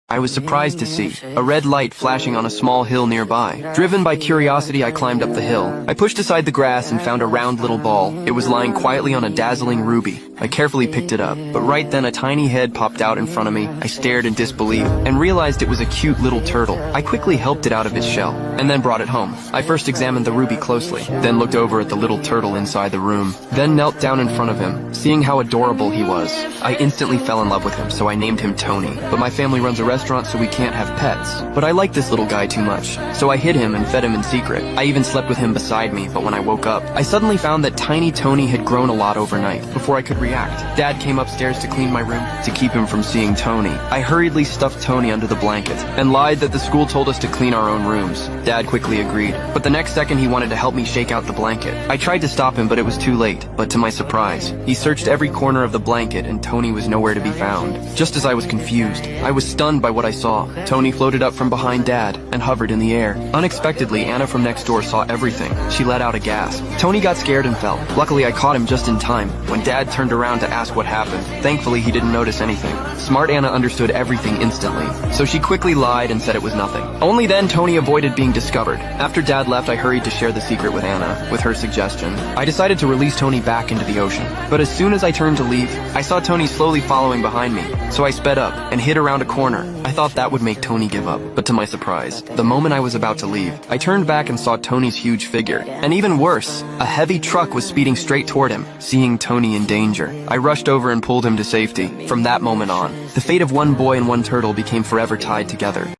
I was surprised to see a red light flashing on a small hill nearby. Driven by curiosity, I climbed up the hill. I pushed aside the grass and found a round little ball. It was lying quietly on a dazzling ruby. I carefully picked it up, but right then a tiny head popped out in front of me. I stared in disbelief and realized it was a cute little turtle. I quickly helped it out of its shell and then brought it home. I first examined the ruby closely, then looked over at the little turtle inside the room, then knelt down in front of him. Seeing how adorable he was, I instantly fell in love with him, so I named him Tony. But my family runs a restaurant, so we can't have pets. But I like this little guy too much, so I hid him and fed him in secret. I even slept with him beside me, but when I woke up, I suddenly found that tiny Tony had grown a lot overnight. Before I could react, Dad came upstairs to clean my room. To keep him from seeing Tony, I hurriedly stuffed Tony under the blanket and lied that the school told us to clean our own rooms. Dad quickly agreed, but the next second he wanted to help me shake out the blanket. I tried to stop him, but it was too late. But to my surprise, he searched every corner of the blanket and Tony was nowhere to be found. Just as I was confused, I was stunned by what I saw. Tony floated up from behind Dad and hovered in the air. Unexpectedly, Anna from next door saw everything. She let out a gasp. Tony got scared and fell. Luckily, I caught him just in time when Dad turned around to ask what happened. Thankfully, he didn't notice anything. Smart Anna understood everything instantly, so she quickly lied and said it was nothing. Only then Tony avoided being discovered. After Dad left, I hurried to share the secret with Anna. With her suggestion, I decided to release Tony back into the ocean. But as soon as I turned to leave, I saw Tony slowly following behind me, so I sped up and hid around a corner. I thought that would make Tony give up, but to my surprise, the moment I was about to leave, I turned back and saw Tony's huge figure. And even worse, a heavy truck was speeding straight toward him. Seeing Tony in danger, I rushed over and pulled him to safety. From that moment on, the fate of one boy and one turtle became forever tied together.